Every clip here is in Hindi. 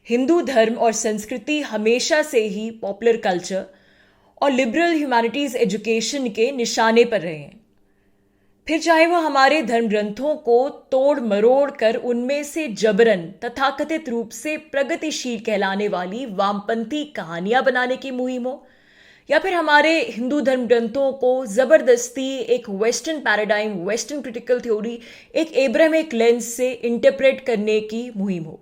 हिंदू धर्म और संस्कृति हमेशा से ही पॉपुलर कल्चर और लिबरल ह्यूमैनिटीज एजुकेशन के निशाने पर रहे हैं। फिर चाहे वह हमारे धर्म ग्रंथों को तोड़ मरोड़ कर उनमें से जबरन तथाकथित रूप से प्रगतिशील कहलाने वाली वामपंथी कहानियां बनाने की मुहिम हो, या फिर हमारे हिंदू धर्म ग्रंथों को जबरदस्ती एक western paradigm, western critical theory, एक एब्राहमिक लेंस से इंटरप्रेट करने की मुहिम हो।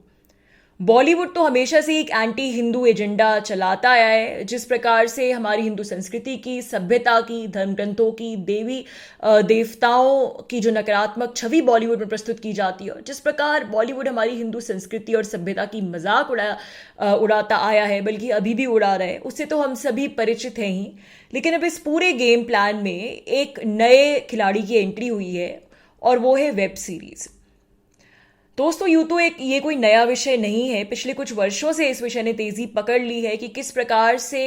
बॉलीवुड तो हमेशा से एक एंटी हिंदू एजेंडा चलाता आया है। जिस प्रकार से हमारी हिंदू संस्कृति की, सभ्यता की, धर्म ग्रंथों की, देवी देवताओं की जो नकारात्मक छवि बॉलीवुड में प्रस्तुत की जाती है, और जिस प्रकार बॉलीवुड हमारी हिंदू संस्कृति और सभ्यता की मजाक उड़ाता आया है, बल्कि अभी भी उड़ा रहा है, उससे तो हम सभी परिचित हैं ही। लेकिन अब इस पूरे गेम प्लान में एक नए खिलाड़ी की एंट्री हुई है, और वो है वेब सीरीज। दोस्तों, यूं तो ये कोई नया विषय नहीं है। पिछले कुछ वर्षों से इस विषय ने तेजी पकड़ ली है कि किस प्रकार से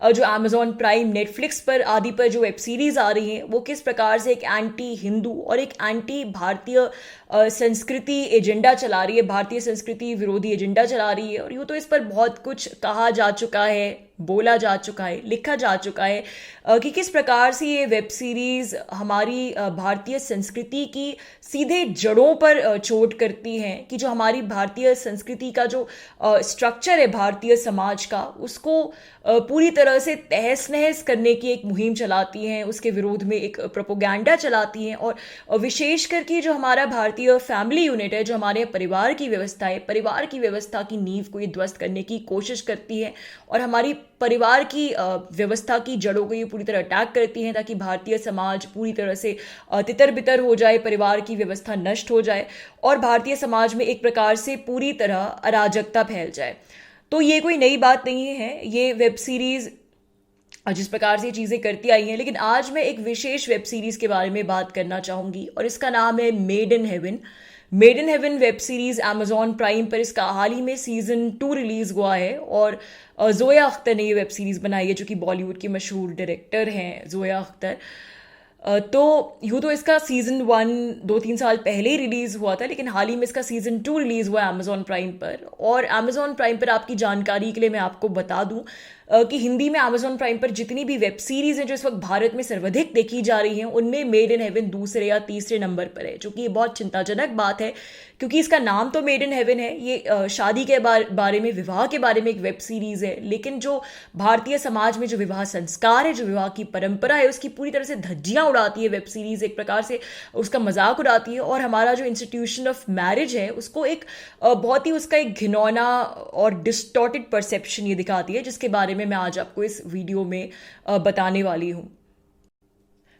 जो अमेजॉन प्राइम, नेटफ्लिक्स पर आदि पर जो वेब सीरीज आ रही हैं, वो किस प्रकार से एक एंटी हिंदू और एक एंटी भारतीय संस्कृति एजेंडा चला रही है, भारतीय संस्कृति विरोधी एजेंडा चला रही है। और यूं तो इस पर बहुत कुछ कहा जा चुका है, बोला जा चुका है, लिखा जा चुका है कि किस प्रकार से ये वेब सीरीज हमारी भारतीय संस्कृति की सीधे जड़ों पर चोट करती हैं, कि जो हमारी भारतीय संस्कृति का जो स्ट्रक्चर है भारतीय समाज का, उसको पूरी तरह से तहस नहस करने की एक मुहिम चलाती हैं, उसके विरोध में एक प्रोपोगंडा चलाती हैं। और विशेष करके जो हमारा भारतीय फैमिली यूनिट है, जो हमारे परिवार की व्यवस्था है, परिवार की व्यवस्था की नींव को ये ध्वस्त करने की कोशिश करती है, और हमारी परिवार की व्यवस्था की जड़ों को ये पूरी तरह अटैक करती हैं, ताकि भारतीय समाज पूरी तरह से तितर बितर हो जाए, परिवार की व्यवस्था नष्ट हो जाए, और भारतीय समाज में एक प्रकार से पूरी तरह अराजकता फैल जाए। तो ये कोई नई बात नहीं है, ये वेब सीरीज जिस प्रकार से चीज़ें करती आई हैं। लेकिन आज मैं एक विशेष वेब सीरीज के बारे में बात करना चाहूँगी, और इसका नाम है made in haven. Made in haven web series Amazon prime पर इसका हाल ही में सीजन 2 रिलीज हुआ है, और जोया अख्तर ने ये वेब सीरीज बनाई है, जो कि बॉलीवुड की मशहूर डायरेक्टर हैं जोया अख्तर। तो यूँ तो इसका सीजन 1 2-3 साल पहले ही रिलीज हुआ था, लेकिन हाल ही में इसका सीजन 2 रिलीज हुआ है अमेजॉन प्राइम पर। और अमेजॉन प्राइम पर आपकी जानकारी के लिए मैं आपको बता दूं कि हिंदी में अमेजॉन प्राइम पर जितनी भी वेब सीरीज हैं जो इस वक्त भारत में सर्वाधिक देखी जा रही हैं, उनमें मेड इन हेवन दूसरे या तीसरे नंबर पर है, जो कि ये बहुत चिंताजनक बात है, क्योंकि इसका नाम तो मेड इन हेवन है। ये शादी के बारे में, विवाह के बारे में एक वेब सीरीज है, लेकिन जो भारतीय समाज में जो विवाह संस्कार है, जो विवाह की परंपरा है, उसकी पूरी तरह से धज्जियां उड़ाती है वेब सीरीज, एक प्रकार से उसका मजाक उड़ाती है। और हमारा जो इंस्टीट्यूशन ऑफ मैरिज है, उसको एक बहुत ही उसका एक घिनौना और डिस्टॉर्टेड परसेप्शन ये दिखाती है, जिसके बारे में मैं आज आपको इस वीडियो में बताने वाली हूँ।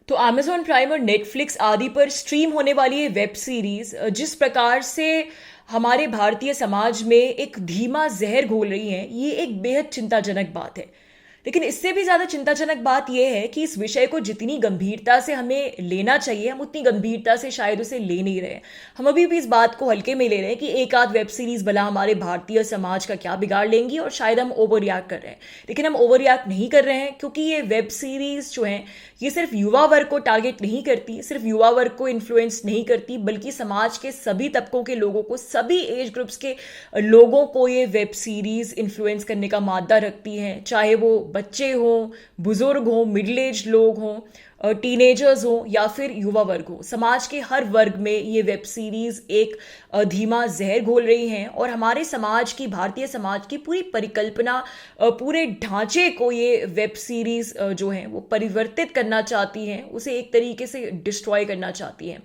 तो अमेजॉन प्राइम और नेटफ्लिक्स आदि पर स्ट्रीम होने वाली ये वेब सीरीज जिस प्रकार से हमारे भारतीय समाज में एक धीमा जहर घोल रही है, ये एक बेहद चिंताजनक बात है। लेकिन इससे भी ज्यादा चिंताजनक बात यह है कि इस विषय को जितनी गंभीरता से हमें लेना चाहिए, हम उतनी गंभीरता से शायद उसे ले नहीं रहे। हम अभी भी इस बात को हल्के में ले रहे हैं कि एक आध वेब सीरीज भला हमारे भारतीय समाज का क्या बिगाड़ लेंगी, और शायद हम ओवर रिएक्ट कर रहे हैं। लेकिन हम ओवर रिएक्ट नहीं कर रहे हैं, क्योंकि ये वेब सीरीज जो हैं, ये सिर्फ युवा वर्ग को टारगेट नहीं करती, सिर्फ युवा वर्ग को इन्फ्लुएंस नहीं करती, बल्कि समाज के सभी तबकों के लोगों को, सभी एज ग्रुप्स के लोगों को ये वेब सीरीज इन्फ्लुएंस करने का मादा रखती हैं। चाहे वो बच्चे हों, बुजुर्ग हों, मिडिल एज लोग हों, टीनेजर्स हों, या फिर युवा वर्ग हो, समाज के हर वर्ग में ये वेब सीरीज एक धीमा जहर घोल रही हैं, और हमारे समाज की, भारतीय समाज की पूरी परिकल्पना, पूरे ढांचे को ये वेब सीरीज जो हैं वो परिवर्तित करना चाहती हैं, उसे एक तरीके से डिस्ट्रॉय करना चाहती हैं।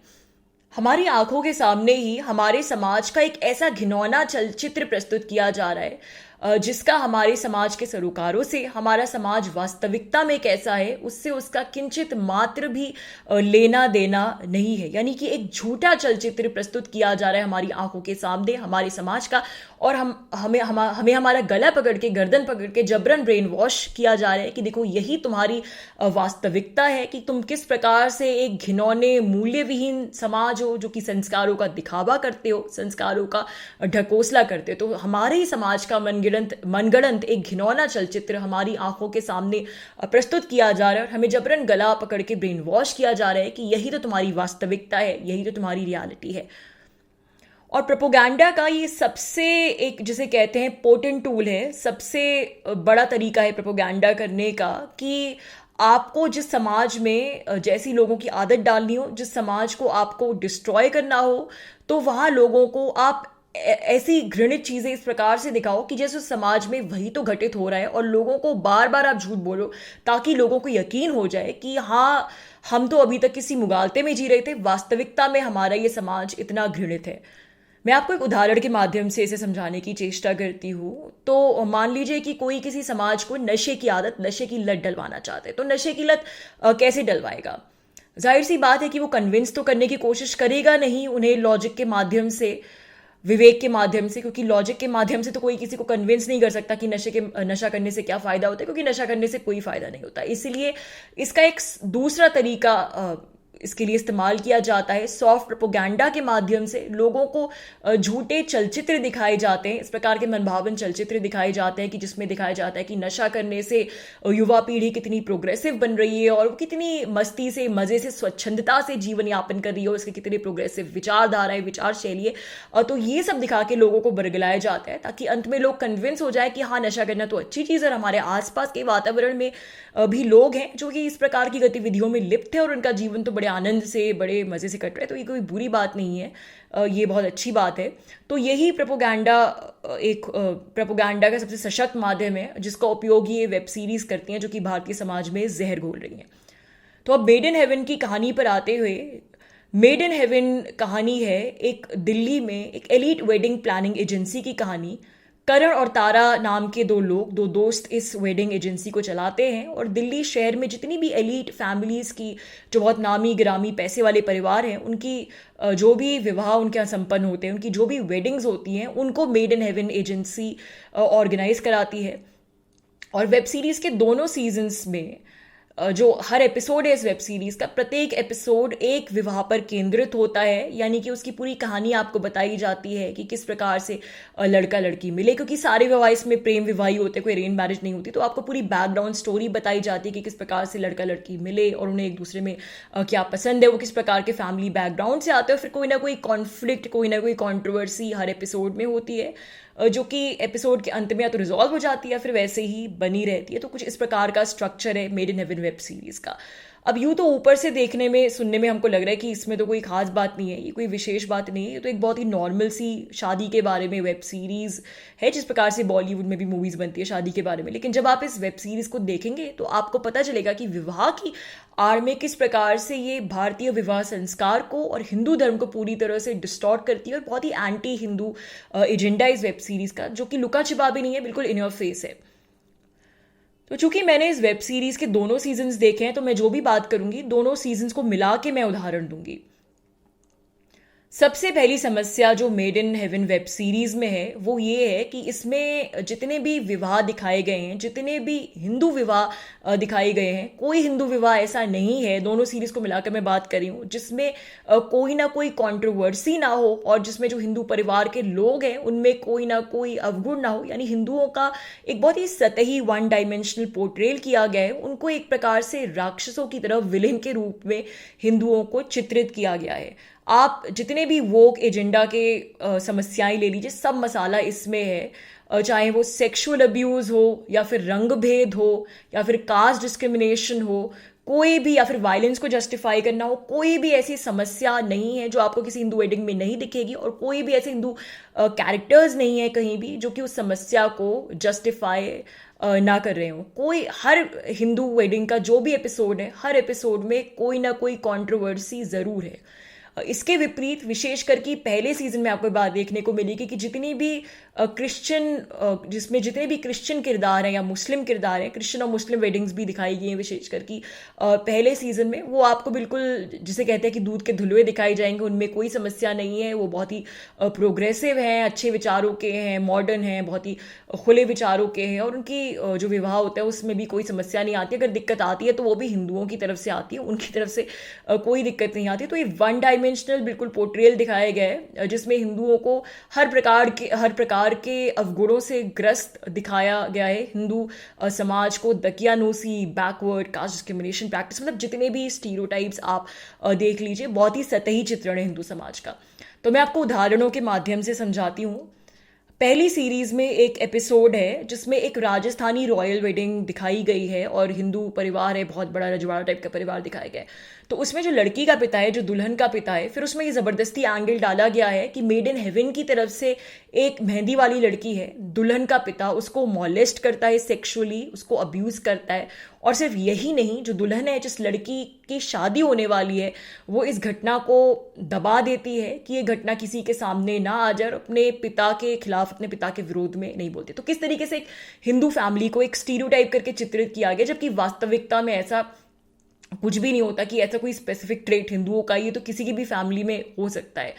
हमारी आंखों के सामने ही हमारे समाज का एक ऐसा घिनौना चलचित्र प्रस्तुत किया जा रहा है, जिसका हमारे समाज के सरोकारों से, हमारा समाज वास्तविकता में कैसा है उससे उसका किंचित मात्र भी लेना देना नहीं है। यानी कि एक झूठा चलचित्र प्रस्तुत किया जा रहा है हमारी आंखों के सामने हमारे समाज का, और हमें हमारा गला पकड़ के, गर्दन पकड़ के जबरन ब्रेन वॉश किया जा रहा है कि देखो यही तुम्हारी वास्तविकता है, कि तुम किस प्रकार से एक घिनौने मूल्य विहीन समाज हो, जो कि संस्कारों का दिखावा करते हो, संस्कारों का ढकोसला करते हो। तो हमारे ही समाज का मनगढ़ंत एक घिनौना चलचित्र हमारी आंखों के सामने प्रस्तुत किया जा रहा है, और हमें जबरन गला पकड़ के ब्रेन वॉश किया जा रहा है कि यही तो तुम्हारी वास्तविकता है, यही तो तुम्हारी रियलिटी है। और प्रोपोगंडा का ये सबसे एक जिसे कहते हैं पोटेंट टूल है, सबसे बड़ा तरीका है प्रोपोगंडा करने का कि आपको जिस समाज में जैसी लोगों की आदत डालनी हो, जिस समाज को आपको डिस्ट्रॉय करना हो, तो वहाँ लोगों को आप ऐसी घृणित चीज़ें इस प्रकार से दिखाओ कि जैसे उस समाज में वही तो घटित हो रहा है, और लोगों को बार बार आप झूठ बोलो ताकि लोगों को यकीन हो जाए कि हाँ, हम तो अभी तक किसी मुगालते में जी रहे थे, वास्तविकता में हमारा ये समाज इतना घृणित है। मैं आपको एक उदाहरण के माध्यम से इसे समझाने की चेष्टा करती हूँ। तो मान लीजिए कि कोई किसी समाज को नशे की आदत, नशे की लत डलवाना चाहते हैं। तो नशे की लत कैसे डलवाएगा? जाहिर सी बात है कि वो कन्विंस तो करने की कोशिश करेगा नहीं उन्हें लॉजिक के माध्यम से, विवेक के माध्यम से, क्योंकि लॉजिक के माध्यम से तो कोई किसी को कन्विंस नहीं कर सकता कि नशा करने से क्या फ़ायदा होता है, क्योंकि नशा करने से कोई फ़ायदा नहीं होता। इसीलिए इसका एक दूसरा तरीका इसके लिए इस्तेमाल किया जाता है। सॉफ्ट प्रोपोगंडा के माध्यम से लोगों को झूठे चलचित्र दिखाए जाते हैं, इस प्रकार के मनभावन चलचित्र दिखाए जाते हैं कि जिसमें दिखाया जाता है कि नशा करने से युवा पीढ़ी कितनी प्रोग्रेसिव बन रही है और वो कितनी मस्ती से, मज़े से, स्वच्छंदता से जीवन यापन कर रही है, और उसके कितने प्रोग्रेसिव विचारधारा है, विचार शैली है। तो ये सब दिखा के लोगों को बरगलाया जाता है ताकि अंत में लोग कन्विंस हो जाए कि हाँ, नशा करना तो अच्छी चीज़ है। और हमारे आसपास के वातावरण में भी लोग हैं जो कि इस प्रकार की गतिविधियों में लिप्त है और उनका जीवन तो बड़े आनंद से, बड़े मज़े से कट रहा है। तो ये कोई बुरी बात नहीं है, ये बहुत अच्छी बात है। तो यही प्रोपोगंडा एक प्रोपोगंडा का सबसे सशक्त माध्यम है जिसका उपयोग ये वेब सीरीज़ करती हैं जो कि भारतीय समाज में जहर घोल रही हैं। तो अब मेड इन हेवन की कहानी पर आते हुए, मेड इन हेवन कहानी है एक दिल्ली में एक एलीट वेडिंग प्लानिंग एजेंसी की कहानी। करण और तारा नाम के दो लोग, दो दोस्त इस वेडिंग एजेंसी को चलाते हैं, और दिल्ली शहर में जितनी भी एलीट फैमिलीज़ की, जो बहुत नामी गिरामी पैसे वाले परिवार हैं, उनकी जो भी विवाह उनके यहाँ संपन्न होते हैं, उनकी जो भी वेडिंग्स होती हैं, उनको made in heaven agency organise कराती है। और वेब सीरीज़ के दोनों सीजन्स में जो हर एपिसोड है इस वेब सीरीज़ का, प्रत्येक एपिसोड एक विवाह पर केंद्रित होता है, यानी कि उसकी पूरी कहानी आपको बताई जाती है कि किस प्रकार से लड़का लड़की मिले, क्योंकि सारे विवाह इसमें प्रेम विवाह ही होते, कोई अरेंज मैरिज नहीं होती। तो आपको पूरी बैकग्राउंड स्टोरी बताई जाती है कि किस प्रकार से लड़का लड़की मिले और उन्हें एक दूसरे में क्या पसंद है, वो किस प्रकार के फैमिली बैकग्राउंड से आते हैं। फिर कोई ना कोई कॉन्फ्लिक्ट, कोई ना कोई कॉन्ट्रोवर्सी हर एपिसोड में होती है, जो कि एपिसोड के अंत में या तो रिजॉल्व हो जाती है या फिर वैसे ही बनी रहती है। तो कुछ इस प्रकार का स्ट्रक्चर है made in haven web series का। अब यूँ तो ऊपर से देखने में, सुनने में हमको लग रहा है कि इसमें तो कोई खास बात नहीं है, ये कोई विशेष बात नहीं है, ये तो एक बहुत ही नॉर्मल सी शादी के बारे में वेब सीरीज़ है, जिस प्रकार से बॉलीवुड में भी मूवीज़ बनती है शादी के बारे में। लेकिन जब आप इस वेब सीरीज़ को देखेंगे तो आपको पता चलेगा कि विवाह की आड़ में किस प्रकार से ये भारतीय विवाह संस्कार को और हिंदू धर्म को पूरी तरह से डिस्टॉर्ट करती है, और बहुत ही एंटी हिंदू एजेंडा इस वेब सीरीज़ का, जो कि लुका छिपा भी नहीं है, बिल्कुल इन योर फेस है। तो चूंकि मैंने इस वेब सीरीज़ के दोनों सीजन्स देखे हैं, तो मैं जो भी बात करूंगी दोनों सीजन्स को मिला के मैं उदाहरण दूंगी। सबसे पहली समस्या जो made in haven web series में है वो ये है कि इसमें जितने भी विवाह दिखाए गए हैं, जितने भी हिंदू विवाह दिखाए गए हैं, कोई हिंदू विवाह ऐसा नहीं है, दोनों सीरीज़ को मिलाकर मैं बात कर रही हूँ, जिसमें कोई ना कोई कंट्रोवर्सी ना हो, और जिसमें जो हिंदू परिवार के लोग हैं उनमें कोई ना कोई अवगुण ना हो। यानी हिंदुओं का एक बहुत ही सतही, वन डायमेंशनल पोर्ट्रेल किया गया है, उनको एक प्रकार से राक्षसों की तरह, विलेन के रूप में हिंदुओं को चित्रित किया गया है। आप जितने भी वोक एजेंडा के समस्याएं ले लीजिए, सब मसाला इसमें है। चाहे वो सेक्सुअल अब्यूज़ हो, या फिर रंग भेद हो, या फिर कास्ट डिस्क्रिमिनेशन हो, कोई भी, या फिर वायलेंस को जस्टिफाई करना हो, कोई भी ऐसी समस्या नहीं है जो आपको किसी हिंदू वेडिंग में नहीं दिखेगी, और कोई भी ऐसे हिंदू कैरेक्टर्स नहीं है कहीं भी जो कि उस समस्या को जस्टिफाई ना कर रहे हो। कोई, हर हिंदू वेडिंग का जो भी एपिसोड है, हर एपिसोड में कोई ना कोई कॉन्ट्रोवर्सी ज़रूर है। इसके विपरीत विशेष करके पहले सीजन में आपको बात देखने को मिलेगी कि जितनी भी जिसमें जितने भी क्रिश्चियन किरदार हैं या मुस्लिम किरदार हैं, क्रिश्चियन और मुस्लिम वेडिंग्स भी दिखाई गई हैं विशेष करके पहले सीजन में, वो आपको बिल्कुल जिसे कहते हैं कि दूध के धुलवे दिखाई जाएंगे, उनमें कोई समस्या नहीं है। वो बहुत ही प्रोग्रेसिव हैं, अच्छे विचारों के हैं, मॉडर्न हैं, बहुत ही खुले विचारों के हैं, और उनकी जो विवाह होता है उसमें भी कोई समस्या नहीं आती। अगर दिक्कत आती है तो वो भी हिंदुओं की तरफ से आती है, उनकी तरफ से कोई दिक्कत नहीं आती। तो ये वन डायमेंशनल बिल्कुल पोर्ट्रेल दिखाया गया है, जिसमें हिंदुओं को हर प्रकार के अवगुणों से ग्रस्त दिखाया गया है। हिंदू समाज को दकियानूसी, बैकवर्ड, कास्ट डिस्क्रिमिनेशन प्रैक्टिस, मतलब जितने भी स्टीरियोटाइप्स आप देख लीजिए, बहुत ही सतही चित्रण है हिंदू समाज का। तो मैं आपको उदाहरणों के माध्यम से समझाती हूँ। पहली सीरीज में एक एपिसोड है जिसमें एक राजस्थानी रॉयल वेडिंग दिखाई गई है और हिंदू परिवार है, बहुत बड़ा रजवाड़ा टाइप का परिवार दिखाया गया है। तो उसमें जो लड़की का पिता है, जो दुल्हन का पिता है, फिर उसमें ये ज़बरदस्ती एंगल डाला गया है कि मेड इन हेवन की तरफ से एक मेहंदी वाली लड़की है, दुल्हन का पिता उसको मॉलेस्ट करता है, सेक्सुअली उसको अब्यूज़ करता है। और सिर्फ यही नहीं, जो दुल्हन है, जिस लड़की की शादी होने वाली है, वो इस घटना को दबा देती है कि ये घटना किसी के सामने ना आ जाए और अपने पिता के खिलाफ, अपने पिता के विरोध में नहीं बोलती। तो किस तरीके से एक हिंदू फैमिली को एक स्टीरियोटाइप करके चित्रित किया गया, जबकि वास्तविकता में ऐसा कुछ भी नहीं होता कि ऐसा कोई स्पेसिफिक ट्रेट हिंदुओं का, ये तो किसी की भी फैमिली में हो सकता है।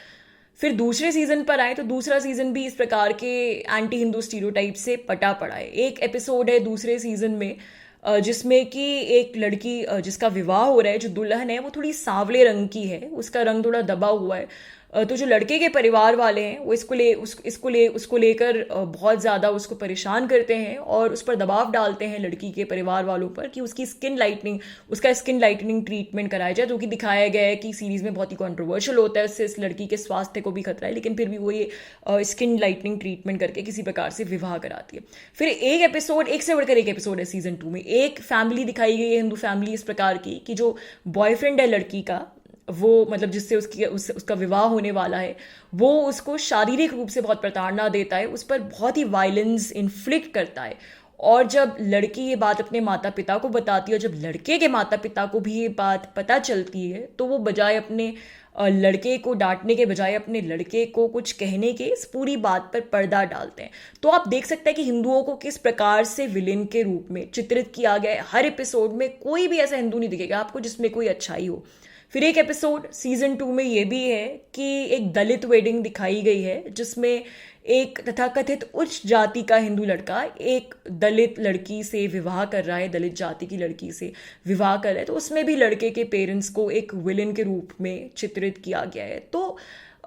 फिर दूसरे सीजन पर आए तो दूसरा सीजन भी इस प्रकार के एंटी हिंदू स्टीरियोटाइप से पटा पड़ा है। एक एपिसोड है दूसरे सीजन में जिसमें कि एक लड़की जिसका विवाह हो रहा है, जो दुल्हन है वो थोड़ी सांवले रंग की है, उसका रंग थोड़ा दबा हुआ है। तो जो लड़के के परिवार वाले हैं वो उसको लेकर बहुत ज़्यादा उसको परेशान करते हैं और उस पर दबाव डालते हैं लड़की के परिवार वालों पर कि उसका स्किन लाइटनिंग ट्रीटमेंट कराया जाए, जो कि दिखाया गया है कि सीरीज़ में बहुत ही कंट्रोवर्शियल होता है, उससे इस लड़की के स्वास्थ्य को भी खतरा है, लेकिन फिर भी वो ये स्किन लाइटनिंग ट्रीटमेंट करके किसी प्रकार से विवाह कराती है। फिर एक से बढ़कर एक एपिसोड है सीजन 2 में। एक फैमिली दिखाई गई है, हिंदू फैमिली इस प्रकार की कि जो बॉयफ्रेंड है लड़की का, वो मतलब जिससे उसका विवाह होने वाला है, वो उसको शारीरिक रूप से बहुत प्रताड़ना देता है, उस पर बहुत ही वायलेंस इन्फ्लिक्ट करता है। और जब लड़की ये बात अपने माता पिता को बताती है और जब लड़के के माता पिता को भी ये बात पता चलती है, तो वो बजाय अपने लड़के को डांटने के बजाय अपने लड़के को कुछ कहने के इस पूरी बात पर पर्दा डालते हैं। तो आप देख सकते हैं कि हिंदुओं को किस प्रकार से विलेन के रूप में चित्रित किया गया है। हर एपिसोड में कोई भी ऐसा हिंदू नहीं दिखेगा आपको जिसमें कोई अच्छाई हो। फिर एक एपिसोड सीजन 2 में ये भी है कि एक दलित वेडिंग दिखाई गई है, जिसमें एक तथाकथित उच्च जाति का हिंदू लड़का एक दलित लड़की से विवाह कर रहा है, दलित जाति की लड़की से विवाह कर रहा है। तो उसमें भी लड़के के पेरेंट्स को एक विलेन के रूप में चित्रित किया गया है। तो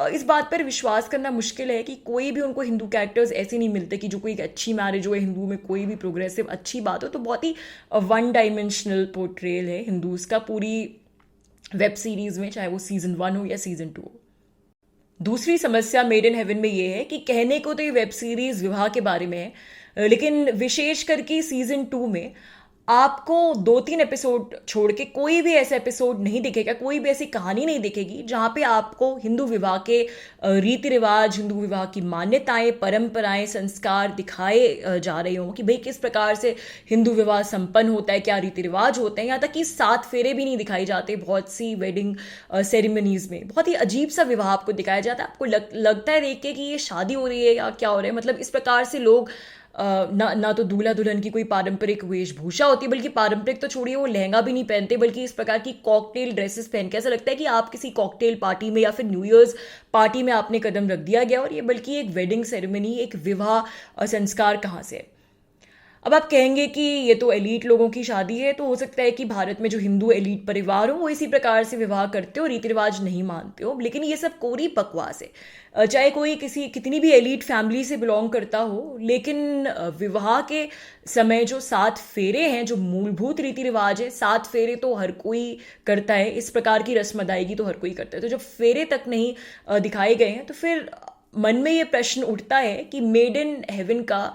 इस बात पर विश्वास करना मुश्किल है कि कोई भी उनको हिंदू कैरेक्टर्स ऐसे नहीं मिलते कि जो कोई एक अच्छी मैरिज हो, हिंदू में कोई भी प्रोग्रेसिव अच्छी बात हो। तो बहुत ही वन डायमेंशनल पोर्ट्रेल है हिंदूज का पूरी वेब सीरीज में, चाहे वो सीजन 1 हो या सीजन 2 हो। दूसरी समस्या मेड इन हेवन में ये है कि कहने को तो ये वेब सीरीज विवाह के बारे में है, लेकिन विशेष करके सीजन 2 में आपको 2-3 एपिसोड छोड़ के कोई भी ऐसा एपिसोड नहीं दिखेगा, कोई भी ऐसी कहानी नहीं दिखेगी जहाँ पे आपको हिंदू विवाह के रीति रिवाज, हिंदू विवाह की मान्यताएं, परंपराएं, संस्कार दिखाए जा रहे हों कि भाई किस प्रकार से हिंदू विवाह संपन्न होता है, क्या रीति रिवाज होते हैं। यहाँ तक कि 7 फेरे भी नहीं दिखाई जाते बहुत सी वेडिंग सेरेमनीज में। बहुत ही अजीब सा विवाह आपको दिखाया जाता है। आपको लगता है देख के कि ये शादी हो रही है या क्या हो रहा है। मतलब इस प्रकार से लोग ना तो दूल्हा दुल्हन की कोई पारंपरिक वेशभूषा होती है, बल्कि पारंपरिक तो छोड़िए, वो लहंगा भी नहीं पहनते, बल्कि इस प्रकार की कॉकटेल ड्रेसेस पहन के ऐसा लगता है कि आप किसी कॉकटेल पार्टी में या फिर न्यू ईयर्स पार्टी में आपने कदम रख दिया गया और ये बल्कि एक वेडिंग सेरेमनी, एक विवाह संस्कार कहाँ से है। अब आप कहेंगे कि ये तो एलीट लोगों की शादी है, तो हो सकता है कि भारत में जो हिंदू एलीट परिवार हो वो इसी प्रकार से विवाह करते हो, रीति रिवाज नहीं मानते हो, लेकिन ये सब कोरी बकवास है। चाहे कोई कितनी भी एलीट फैमिली से बिलोंग करता हो, लेकिन विवाह के समय जो 7 फेरे हैं, जो मूलभूत रीति रिवाज है, 7 फेरे तो हर कोई करता है, इस प्रकार की रस्म अदायगी तो हर कोई करता है। तो जब फेरे तक नहीं दिखाए गए हैं, तो फिर मन में ये प्रश्न उठता है कि मेड इन हेवन का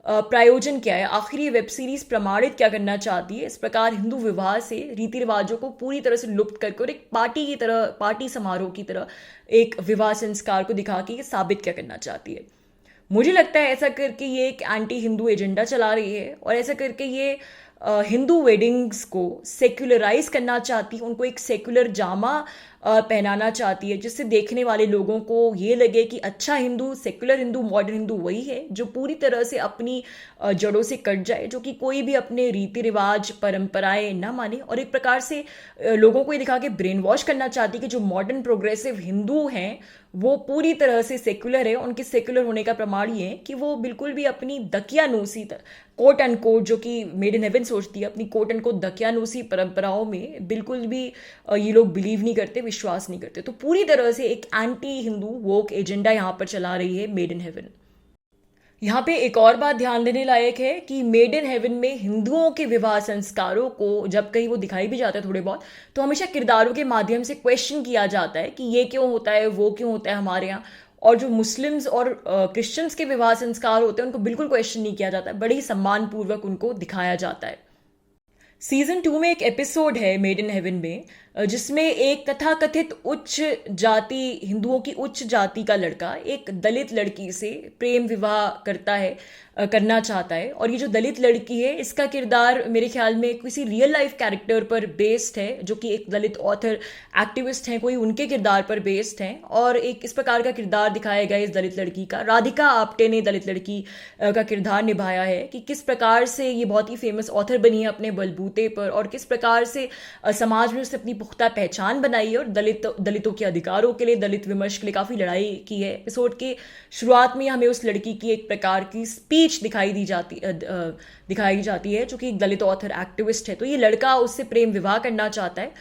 प्रायोजन क्या है, आखिर ये वेब सीरीज प्रमाणित क्या करना चाहती है। इस प्रकार हिंदू विवाह से रीति रिवाजों को पूरी तरह से लुप्त करके और एक पार्टी समारोह की तरह एक विवाह संस्कार को दिखा के ये साबित क्या करना चाहती है। मुझे लगता है ऐसा करके ये एक एंटी हिंदू एजेंडा चला रही है और ऐसा करके ये हिंदू वेडिंग्स को सेक्युलराइज करना चाहती है, उनको एक सेक्युलर जामा पहनाना चाहती है, जिससे देखने वाले लोगों को ये लगे कि अच्छा हिंदू, सेक्युलर हिंदू, मॉडर्न हिंदू वही है जो पूरी तरह से अपनी जड़ों से कट जाए, जो कि कोई भी अपने रीति रिवाज, परंपराएं ना माने और एक प्रकार से लोगों को ये दिखा के ब्रेन वॉश करना चाहती है कि जो मॉडर्न प्रोग्रेसिव हिंदू हैं वो पूरी तरह से सेक्युलर है। उनके सेक्युलर होने का प्रमाण ये है कि वो बिल्कुल भी अपनी दकियानूसी, कोट एंड कोट, जो कि मेड इन हेवन सोचती है, अपनी कोट एंड कोट दकियानूसी परंपराओं में बिल्कुल भी ये लोग बिलीव नहीं करते, विश्वास नहीं करते। तो पूरी तरह से एक एंटी हिंदू वोक एजेंडा यहाँ पर चला रही है मेड इन हेवन। यहाँ पे एक और बात ध्यान देने लायक है कि मेड इन हेवन में हिंदुओं के विवाह संस्कारों को जब कहीं वो दिखाई भी जाता है थोड़े बहुत, तो हमेशा किरदारों के माध्यम से क्वेश्चन किया जाता है कि ये क्यों होता है, वो क्यों होता है हमारे यहाँ। और जो मुस्लिम्स और क्रिश्चियंस के विवाह संस्कार होते हैं उनको बिल्कुल क्वेश्चन नहीं किया जाता है, बड़े ही सम्मानपूर्वक उनको दिखाया जाता है। सीजन 2 में एक एपिसोड है मेड इन हेवन में, जिसमें एक तथाकथित उच्च जाति, हिंदुओं की उच्च जाति का लड़का एक दलित लड़की से प्रेम विवाह करना चाहता है। और ये जो दलित लड़की है इसका किरदार मेरे ख्याल में किसी रियल लाइफ कैरेक्टर पर बेस्ड है, जो कि एक दलित ऑथर एक्टिविस्ट हैं, कोई उनके किरदार पर बेस्ड हैं। और एक इस प्रकार का किरदार दिखाया गया इस दलित लड़की का। राधिका आप्टे ने दलित लड़की का किरदार निभाया है कि किस प्रकार से ये बहुत ही फेमस ऑथर बनी है अपने बलबूते पर, और किस प्रकार से समाज में उसने अपनी पुख्ता पहचान बनाई है और दलितों के अधिकारों के लिए, दलित विमर्श के लिए काफ़ी लड़ाई की है। एपिसोड के शुरुआत में हमें उस लड़की की एक प्रकार की स्पीच दिखाई जाती है, जो कि एक दलित ऑथर एक्टिविस्ट है। तो ये लड़का उससे प्रेम विवाह करना चाहता है,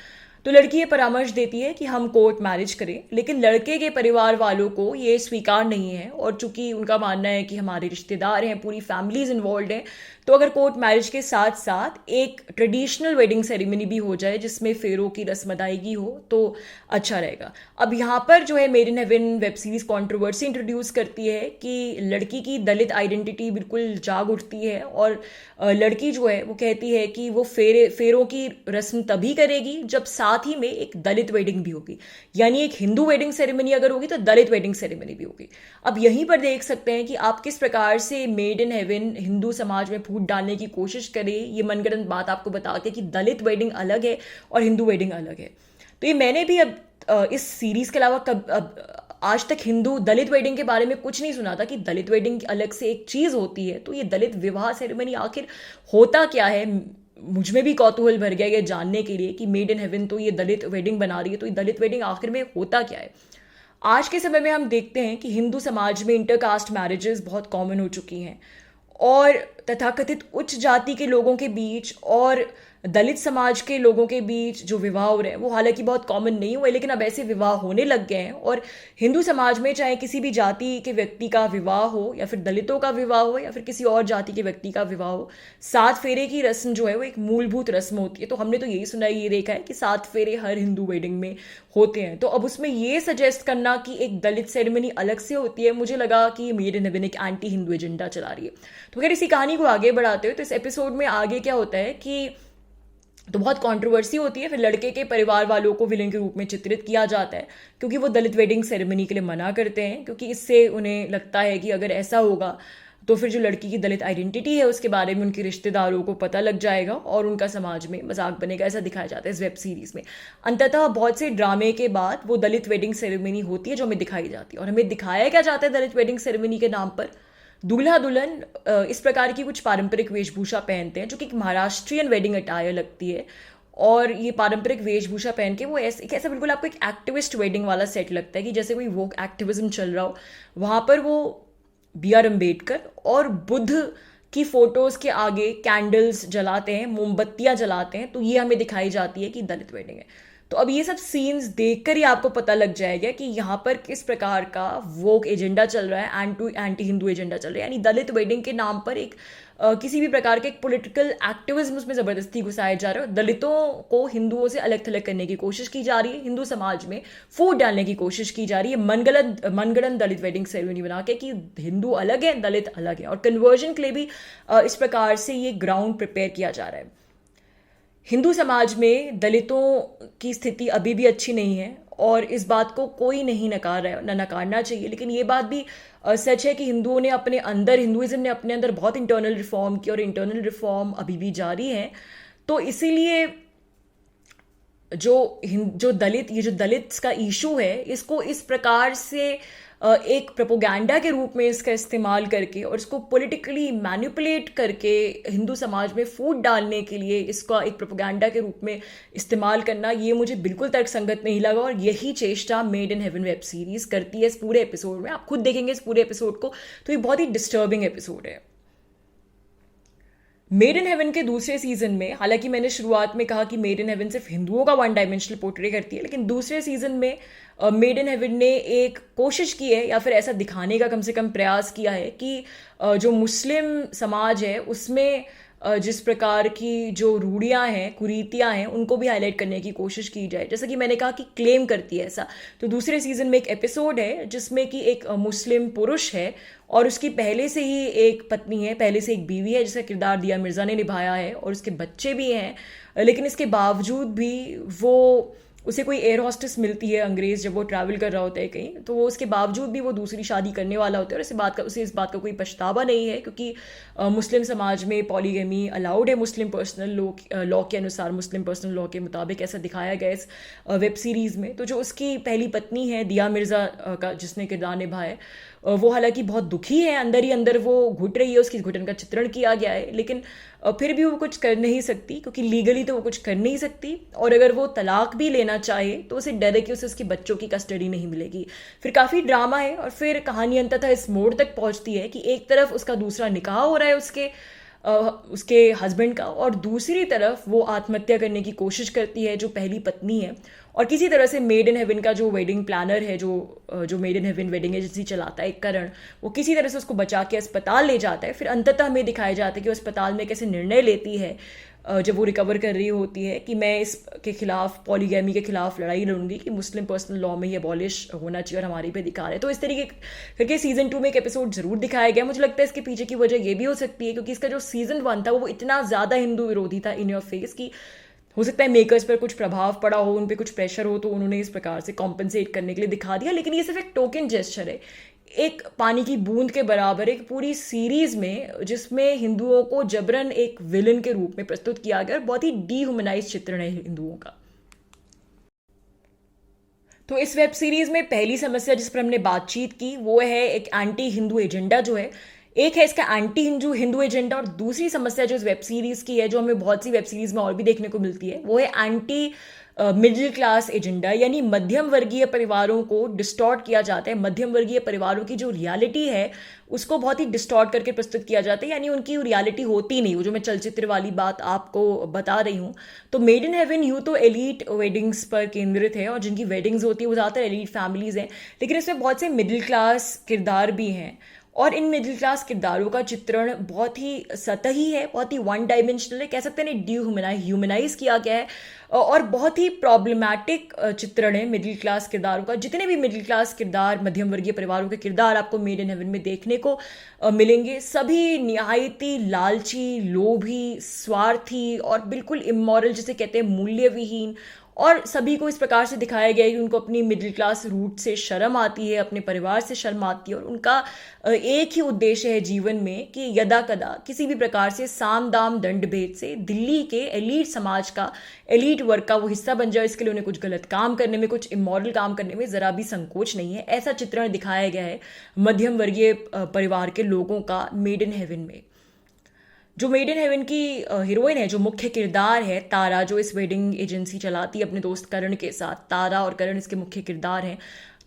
तो लड़की ये परामर्श देती है कि हम कोर्ट मैरिज करें, लेकिन लड़के के परिवार वालों को ये स्वीकार नहीं है। और चूंकि उनका मानना है कि हमारे रिश्तेदार हैं, पूरी फैमिलीज इन्वॉल्व हैं, तो अगर कोर्ट मैरिज के साथ साथ एक ट्रेडिशनल वेडिंग सेरेमनी भी हो जाए जिसमें फेरों की रस्म अदायगी हो तो अच्छा रहेगा। अब यहाँ पर जो है made in haven web series controversy introduce करती है कि लड़की की दलित आइडेंटिटी बिल्कुल जाग उठती है, और लड़की जो है वो कहती है कि वो फेरों की रस्म तभी करेगी जब साथ ही में एक दलित वेडिंग भी होगी। यानी एक हिंदू वेडिंग सेरेमनी अगर होगी तो दलित वेडिंग सेरेमनी भी होगी। अब यहीं पर देख सकते हैं कि आप किस प्रकार से मेड इन हेवन हिंदू समाज में फूट डालने की कोशिश करे, ये मनगढ़ंत बात आपको बता के कि दलित वेडिंग अलग है और हिंदू वेडिंग अलग है। तो ये मैंने भी अब इस सीरीज के अलावा आज तक हिंदू दलित वेडिंग के बारे में कुछ नहीं सुना था कि दलित वेडिंग अलग से एक चीज होती है। तो ये दलित विवाह सेरेमनी आखिर होता क्या है, मुझ में भी कौतूहल भर गया ये जानने के लिए कि मेड इन हेवन तो ये दलित वेडिंग बना रही है, तो ये दलित वेडिंग आखिर में होता क्या है। आज के समय में हम देखते हैं कि हिंदू समाज में इंटरकास्ट मैरिजेस बहुत कॉमन हो चुकी हैं, और तथाकथित उच्च जाति के लोगों के बीच और दलित समाज के लोगों के बीच जो विवाह हो रहे हैं वो हालांकि बहुत कॉमन नहीं हुए, लेकिन अब ऐसे विवाह होने लग गए हैं। और हिंदू समाज में चाहे किसी भी जाति के व्यक्ति का विवाह हो, या फिर दलितों का विवाह हो, या फिर किसी और जाति के व्यक्ति का विवाह हो, 7 फेरे की रस्म जो है वो एक मूलभूत रस्म होती है। तो हमने तो यही सुना है, ये देखा है कि 7 फेरे हर हिंदू वेडिंग में होते हैं। तो अब उसमें ये सजेस्ट करना कि एक दलित सेरेमनी अलग से होती है, मुझे लगा कि मेड इन हेवन एक एंटी हिंदू एजेंडा चला रही है। तो अगर इसी कहानी को आगे बढ़ाते हो तो इस एपिसोड में आगे क्या होता है कि तो बहुत कंट्रोवर्सी होती है। फिर लड़के के परिवार वालों को विलेन के रूप में चित्रित किया जाता है, क्योंकि वो दलित वेडिंग सेरेमनी के लिए मना करते हैं, क्योंकि इससे उन्हें लगता है कि अगर ऐसा होगा तो फिर जो लड़की की दलित आइडेंटिटी है उसके बारे में उनके रिश्तेदारों को पता लग जाएगा और उनका समाज में मजाक बनेगा। ऐसा दिखाया जाता है इस वेब सीरीज में। अंततः बहुत से ड्रामे के बाद वो दलित वेडिंग सेरेमनी होती है जो हमें दिखाई जाती है। और हमें दिखाया क्या जाता है दलित वेडिंग सेरेमनी के नाम पर, दूल्हा दुल्हन इस प्रकार की कुछ पारंपरिक वेशभूषा पहनते हैं, जो कि एक महाराष्ट्रियन वेडिंग अटायर लगती है। और ये पारंपरिक वेशभूषा पहन के वो ऐसा बिल्कुल आपको एक एक्टिविस्ट वेडिंग वाला सेट लगता है कि जैसे कोई वो एक्टिविज्म चल रहा हो। वहाँ पर वो BR अम्बेडकर और बुद्ध की फोटोज के आगे कैंडल्स जलाते हैं, मोमबत्तियां जलाते हैं। तो ये हमें दिखाई जाती है कि दलित वेडिंग है। तो अब ये सब सीन्स देखकर ही आपको पता लग जाएगा कि यहाँ पर किस प्रकार का वोक एजेंडा चल रहा है, एंटी हिंदू एजेंडा चल रहा है। यानी दलित वेडिंग के नाम पर एक किसी भी प्रकार के एक पॉलिटिकल एक्टिविज्म उसमें ज़बरदस्ती घुसाया जा रहा है। दलितों को हिंदुओं से अलग थलग करने की कोशिश की जा रही है, हिंदू समाज में फूट डालने की कोशिश की जा रही है मनगढ़ंत दलित वेडिंग सेरेमनी बना के कि हिंदू अलग है, दलित अलग है। और कन्वर्जन के लिए भी इस प्रकार से ये ग्राउंड प्रिपेयर किया जा रहा है। हिंदू समाज में दलितों की स्थिति अभी भी अच्छी नहीं है, और इस बात को कोई नहीं नकार रहा है, न नकारना चाहिए। लेकिन ये बात भी सच है कि हिंदुइज्म ने अपने अंदर बहुत इंटरनल रिफॉर्म की, और इंटरनल रिफॉर्म अभी भी जारी है। तो इसीलिए जो दलित का इशू है, इसको इस प्रकार से एक प्रोपोगंडा के रूप में इसका इस्तेमाल करके और इसको पॉलिटिकली मैनिपुलेट करके हिंदू समाज में फूट डालने के लिए इसका एक प्रोपोगंडा के रूप में इस्तेमाल करना, ये मुझे बिल्कुल तर्कसंगत नहीं लगा। और यही चेष्टा made in haven web series करती है इस पूरे एपिसोड में। आप खुद देखेंगे इस पूरे एपिसोड को तो ये बहुत ही डिस्टर्बिंग एपिसोड है। मेड इन हेवन के दूसरे सीजन में, हालांकि मैंने शुरुआत में कहा कि मेड इन हेवन सिर्फ हिंदुओं का वन डायमेंशनल पोर्ट्रे करती है, लेकिन दूसरे सीजन में मेड इन हेवन ने एक कोशिश की है, या फिर ऐसा दिखाने का कम से कम प्रयास किया है कि जो मुस्लिम समाज है उसमें जिस प्रकार की जो रूढ़ियाँ हैं, कुरीतियाँ हैं, उनको भी हाईलाइट करने की कोशिश की जाए। जैसा कि मैंने कहा कि क्लेम करती है ऐसा, तो दूसरे सीजन में एक एपिसोड है जिसमें कि एक मुस्लिम पुरुष है और उसकी पहले से ही एक पत्नी है, पहले से एक बीवी है, जिसका किरदार दिया मिर्ज़ा ने निभाया है, और उसके बच्चे भी हैं। लेकिन इसके बावजूद भी वो उसे कोई एयर हॉस्टेस मिलती है अंग्रेज़, जब वो ट्रैवल कर रहा होता है कहीं, तो वो उसके बावजूद भी वो दूसरी शादी करने वाला होता है, और उसे इस बात का कोई पछतावा नहीं है, क्योंकि मुस्लिम समाज में पॉलीगमी अलाउड है। मुस्लिम पर्सनल लॉ के अनुसार, मुस्लिम पर्सनल लॉ के मुताबिक ऐसा दिखाया गया इस वेब सीरीज़ में। तो जो उसकी पहली पत्नी है दिया मिर्ज़ा का, जिसने किरदार निभाया है, वो हालांकि बहुत दुखी है, अंदर ही अंदर वो घुट रही है, उसकी घुटन का चित्रण किया गया है, लेकिन फिर भी वो कुछ कर नहीं सकती, क्योंकि लीगली तो वो कुछ कर नहीं सकती, और अगर वो तलाक भी लेना चाहे तो उसे डर है कि उसे उसके बच्चों की कस्टडी नहीं मिलेगी। फिर काफ़ी ड्रामा है, और फिर कहानी अंततः इस मोड़ तक पहुंचती है कि एक तरफ उसका दूसरा निकाह हो रहा है उसके हस्बैंड का, और दूसरी तरफ वो आत्महत्या करने की कोशिश करती है, जो पहली पत्नी है। और किसी तरह से मेड इन हेवन का जो वेडिंग प्लानर है, जो made in haven wedding agency चलाता है, एक करण, वो किसी तरह से उसको बचा के अस्पताल ले जाता है। फिर अंततः हमें दिखाया जाता है कि वो अस्पताल में कैसे निर्णय लेती है, जब वो रिकवर कर रही होती है, कि मैं इसके खिलाफ, पॉलीगैमी के खिलाफ लड़ाई लड़ूंगी, कि मुस्लिम पर्सनल लॉ में ये अबॉलिश होना चाहिए, और हमारे पे दिखा रहे हैं। तो इस तरीके करके सीजन 2 में एक एपिसोड जरूर दिखाया गया। मुझे लगता है इसके पीछे की वजह ये भी हो सकती है क्योंकि इसका जो सीजन 1 था वो इतना ज़्यादा हिंदू विरोधी था, इन योर फेस, कि हो सकता है मेकर्स पर कुछ प्रभाव पड़ा हो, उन पर कुछ प्रेशर हो, तो उन्होंने इस प्रकार से कॉम्पनसेट करने के लिए दिखा दिया। लेकिन ये सिर्फ एक टोकन जेस्चर है, एक पानी की बूंद के बराबर एक पूरी सीरीज में, जिसमें हिंदुओं को जबरन एक विलन के रूप में प्रस्तुत किया गया, और बहुत ही डीह्यूमनाइज चित्रण है हिंदुओं का। तो इस वेब सीरीज में पहली समस्या जिस पर हमने बातचीत की वो है एक एंटी हिंदू एजेंडा जो है। एक है इसका एंटी हिंदू एजेंडा, और दूसरी समस्या जो इस वेब सीरीज की है, जो हमें बहुत सी वेब सीरीज में और भी देखने को मिलती है, वो है एंटी मिडिल क्लास एजेंडा, यानी मध्यम वर्गीय परिवारों को डिस्टॉर्ट किया जाता है। मध्यम वर्गीय परिवारों की जो रियलिटी है उसको बहुत ही डिस्टॉर्ट करके प्रस्तुत किया जाता है, यानी उनकी रियलिटी होती नहीं, वो जो मैं चलचित्र वाली बात आपको बता रही हूँ। तो मेड इन हेवन यूँ तो एलीट वेडिंग्स पर केंद्रित है, और जिनकी वेडिंग्स होती है वो ज़्यादातर एलीट फैमिलीज़ हैं, लेकिन इसमें बहुत से मिडिल क्लास किरदार भी हैं, और इन मिडिल क्लास किरदारों का चित्रण बहुत ही सतही है, बहुत ही वन डायमेंशनल है, कह सकते हैं ह्यूमनाइज किया गया है, और बहुत ही प्रॉब्लमैटिक चित्रण है मिडिल क्लास किरदारों का। जितने भी मिडिल क्लास किरदार, मध्यम वर्गीय परिवारों के किरदार आपको मेड इन हेवन में देखने को मिलेंगे, सभी निहायती लालची, लोभी, स्वार्थी और बिल्कुल इमोरल, जिसे कहते हैं मूल्यविहीन, और सभी को इस प्रकार से दिखाया गया है कि उनको अपनी मिडिल क्लास रूट से शर्म आती है, अपने परिवार से शर्म आती है, और उनका एक ही उद्देश्य है जीवन में कि यदा कदा किसी भी प्रकार से साम दाम दंड भेद से दिल्ली के एलीट समाज का, एलीट वर्ग का वो हिस्सा बन जाए। इसके लिए उन्हें कुछ गलत काम करने में, कुछ इमोरल काम करने में ज़रा भी संकोच नहीं है। ऐसा चित्रण दिखाया गया है मध्यम वर्गीय परिवार के लोगों का मेड इन हेवन में। जो मेड इन हेवन की हीरोइन है, जो मुख्य किरदार है तारा, जो इस वेडिंग एजेंसी चलाती है अपने दोस्त करण के साथ, तारा और करण इसके मुख्य किरदार हैं।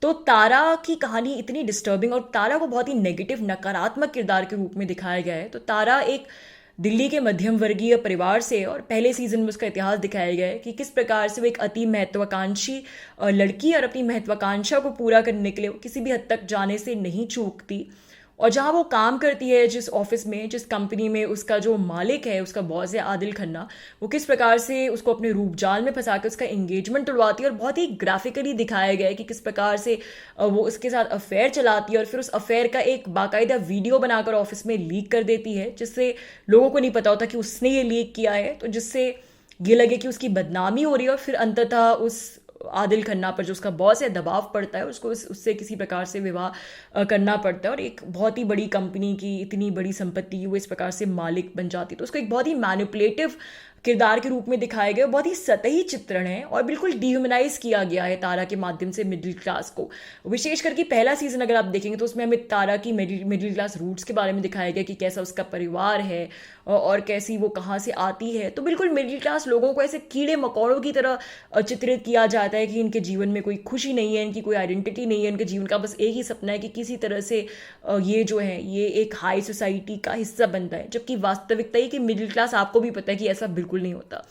तो तारा की कहानी इतनी डिस्टर्बिंग, और तारा को बहुत ही नेगेटिव, नकारात्मक किरदार के रूप में दिखाया गया है। तो तारा एक दिल्ली के मध्यम वर्गीय परिवार से, और पहले सीजन में उसका इतिहास दिखाया गया है कि किस प्रकार से वो एक अति महत्वाकांक्षी लड़की, और अपनी महत्वाकांक्षा को पूरा करने के लिए वो किसी भी हद तक जाने से नहीं चूकती। और जहाँ वो काम करती है, जिस ऑफिस में, जिस कंपनी में, उसका जो मालिक है, उसका बॉस है आदिल खन्ना, वो किस प्रकार से उसको अपने रूप जाल में फंसा कर उसका एंगेजमेंट तुड़वाती है, और बहुत ही ग्राफिकली दिखाया गया है कि किस प्रकार से वो उसके साथ अफेयर चलाती है, और फिर उस अफेयर का एक बाकायदा वीडियो बनाकर ऑफिस में लीक कर देती है, जिससे लोगों को नहीं पता होता कि उसने ये लीक किया है, तो जिससे ये लगे कि उसकी बदनामी हो रही है, और फिर अंततः उस आदिल खन्ना पर, जो उसका बॉस है, दबाव पड़ता है, उसको उससे किसी प्रकार से विवाह करना पड़ता है, और एक बहुत ही बड़ी कंपनी की इतनी बड़ी संपत्ति की वो इस प्रकार से मालिक बन जाती है। तो उसको एक बहुत ही मैनिपुलेटिव किरदार के रूप में दिखाए गए, बहुत ही सतही चित्रण है और बिल्कुल डिह्यूमनाइज किया गया है तारा के माध्यम से मिडिल क्लास को। विशेष करके पहला सीजन अगर आप देखेंगे तो उसमें हमें तारा की मिडिल क्लास रूट्स के बारे में दिखाया गया कि कैसा उसका परिवार है और कैसी वो कहाँ से आती है। तो बिल्कुल मिडिल क्लास लोगों को ऐसे कीड़े मकोड़ों की तरह चित्रित किया जाता है कि इनके जीवन में कोई खुशी नहीं है, इनकी कोई आइडेंटिटी नहीं है, इनके जीवन का बस एक ही सपना है कि किसी तरह से ये जो है ये एक हाई सोसाइटी का हिस्सा बनता है। जबकि वास्तविकता ही कि मिडिल क्लास, आपको भी पता है कि ऐसा बिल्कुल नहीं होता।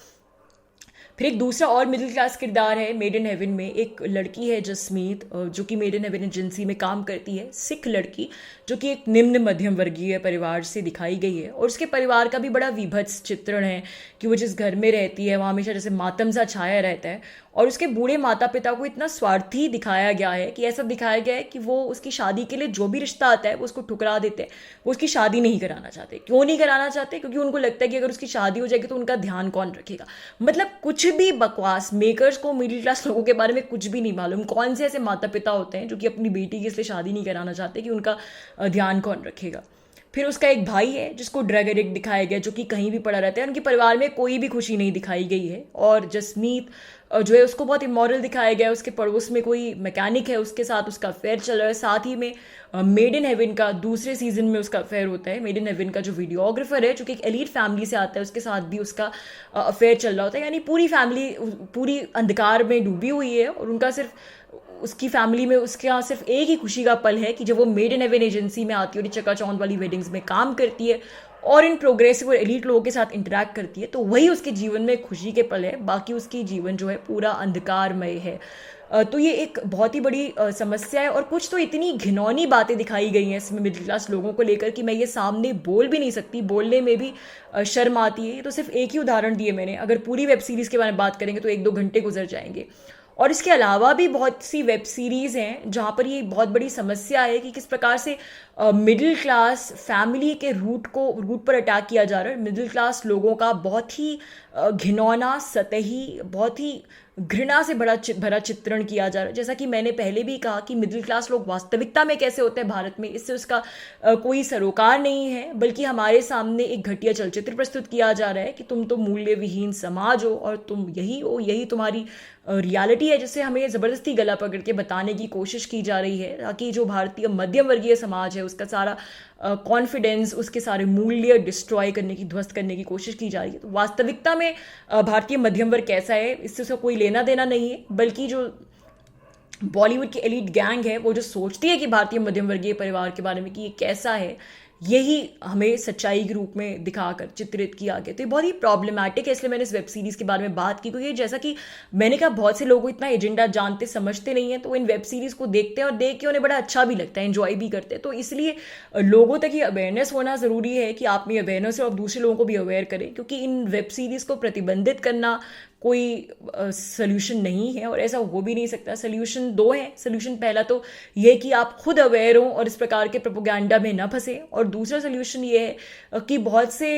फिर एक दूसरा और मिडिल क्लास किरदार है मेड इन हेवन में। एक लड़की है जसमीत, जो कि मेड इन हेवन एजेंसी में काम करती है, सिख लड़की, जो कि एक निम्न मध्यम वर्गीय परिवार से दिखाई गई है। और उसके परिवार का भी बड़ा विभत्स चित्रण है कि वो जिस घर में रहती है वहाँ हमेशा जैसे मातम सा छाया रहता है। और उसके बूढ़े माता पिता को इतना स्वार्थी दिखाया गया है कि ऐसा दिखाया गया है कि वो उसकी शादी के लिए जो भी रिश्ता आता है वो उसको ठुकरा देते हैं। वो उसकी शादी नहीं कराना चाहते। क्यों नहीं कराना चाहते? क्योंकि उनको लगता है कि अगर उसकी शादी हो जाएगी तो उनका ध्यान कौन रखेगा। मतलब कुछ भी बकवास। मेकर्स को मिडिल क्लास लोगों के बारे में कुछ भी नहीं मालूम। कौन से ऐसे माता पिता होते हैं जो कि अपनी बेटी की इसलिए शादी नहीं कराना चाहते कि उनका ध्यान कौन रखेगा। फिर उसका एक भाई है जिसको ड्रग एडिक्ट दिखाया गया, जो कि कहीं भी पड़ा रहता है। उनके परिवार में कोई भी खुशी नहीं दिखाई गई है। और जसमीत जो है उसको बहुत इमोरल दिखाया गया है। उसके पड़ोस में कोई मैकेनिक है, उसके साथ उसका अफेयर चल रहा है। साथ ही में मेड इन हेवन का दूसरे सीजन में उसका अफेयर होता है। मेड इन हेवन का जो वीडियोग्राफर है, जो कि एक एलीट फैमिली से आता है, उसके साथ भी उसका अफेयर चल रहा होता है। यानी पूरी फैमिली पूरी अंधकार में डूबी हुई है और उनका सिर्फ उसकी फैमिली में उसके यहाँ सिर्फ एक ही खुशी का पल है कि जब वो मेड इन हेवन एजेंसी में आती है और चकाचौंध वाली वेडिंग्स में काम करती है और इन प्रोग्रेसिव और एलीट लोगों के साथ इंटरेक्ट करती है, तो वही उसके जीवन में खुशी के पल है। बाकी उसकी जीवन जो है पूरा अंधकारमय है। तो ये एक बहुत ही बड़ी समस्या है। और कुछ तो इतनी घिनौनी बातें दिखाई गई हैं इसमें मिडिल क्लास लोगों को लेकर कि मैं ये सामने बोल भी नहीं सकती, बोलने में भी शर्म आती है। तो सिर्फ एक ही उदाहरण दिए मैंने। अगर पूरी वेब सीरीज़ के बारे में बात करेंगे तो 1-2 घंटे गुजर जाएंगे। और इसके अलावा भी बहुत सी वेब सीरीज़ हैं जहाँ पर ये बहुत बड़ी समस्या है कि किस प्रकार से मिडिल क्लास फैमिली के रूट पर अटैक किया जा रहा है। मिडिल क्लास लोगों का बहुत ही घिनौना, सतही, बहुत ही घृणा से भरा चित्रण किया जा रहा है। जैसा कि मैंने पहले भी कहा कि मिडिल क्लास लोग वास्तविकता में कैसे होते हैं भारत में, इससे उसका कोई सरोकार नहीं है, बल्कि हमारे सामने एक घटिया चलचित्र प्रस्तुत किया जा रहा है कि तुम तो मूल्य विहीन समाज हो और तुम यही हो, यही तुम्हारी रियलिटी है, जिससे हमें ज़बरदस्ती गला पकड़ के बताने की कोशिश की जा रही है ताकि जो भारतीय मध्यम वर्गीय समाज है उसका सारा कॉन्फिडेंस, उसके सारे मूल्य डिस्ट्रॉय करने की, ध्वस्त करने की कोशिश की जा रही है। तो वास्तविकता में भारतीय मध्यम वर्ग कैसा है इससे उसका कोई लेना देना नहीं है, बल्कि जो बॉलीवुड की एलीट गैंग है वो जो सोचती है कि भारतीय मध्यम वर्गीय परिवार के बारे में कि ये कैसा है, यही हमें सच्चाई के रूप में दिखाकर चित्रित किया गया। तो ये बहुत ही प्रॉब्लमैटिक है, इसलिए मैंने इस वेब सीरीज़ के बारे में बात की। क्योंकि जैसा कि मैंने कहा बहुत से लोग इतना एजेंडा जानते समझते नहीं हैं, तो इन वेब सीरीज़ को देखते हैं और देख के उन्हें बड़ा अच्छा भी लगता है, एंजॉय भी करते हैं। तो इसलिए लोगों तक ये अवेयरनेस होना ज़रूरी है कि आप में अवेयरनेस है और दूसरे लोगों को भी अवेयर करें। क्योंकि इन वेब सीरीज़ को प्रतिबंधित करना कोई सोल्यूशन नहीं है और ऐसा हो भी नहीं सकता। सोल्यूशन 2 है। सोल्यूशन पहला तो ये कि आप खुद अवेयर हों और इस प्रकार के प्रोपोगंडा में न फंसे, और दूसरा सोल्यूशन ये है कि बहुत से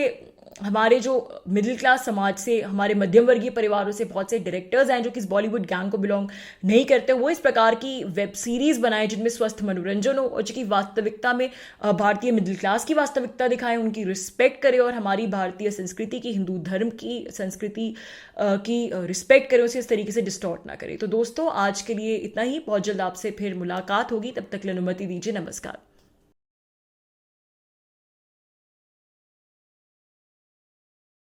हमारे जो मिडिल क्लास समाज से, हमारे मध्यम वर्गीय परिवारों से बहुत से डायरेक्टर्स हैं जो कि इस बॉलीवुड गैंग को बिलोंग नहीं करते, वो इस प्रकार की वेब सीरीज़ बनाएं जिनमें स्वस्थ मनोरंजन हो और जो कि वास्तविकता में भारतीय मिडिल क्लास की वास्तविकता दिखाएं, उनकी रिस्पेक्ट करें और हमारी भारतीय संस्कृति की, हिंदू धर्म की संस्कृति की रिस्पेक्ट करें, उसे इस तरीके से डिस्टॉर्ट ना करें। तो दोस्तों आज के लिए इतना ही। बहुत जल्द आपसे फिर मुलाकात होगी, तब तक के लिए अनुमति दीजिए। नमस्कार।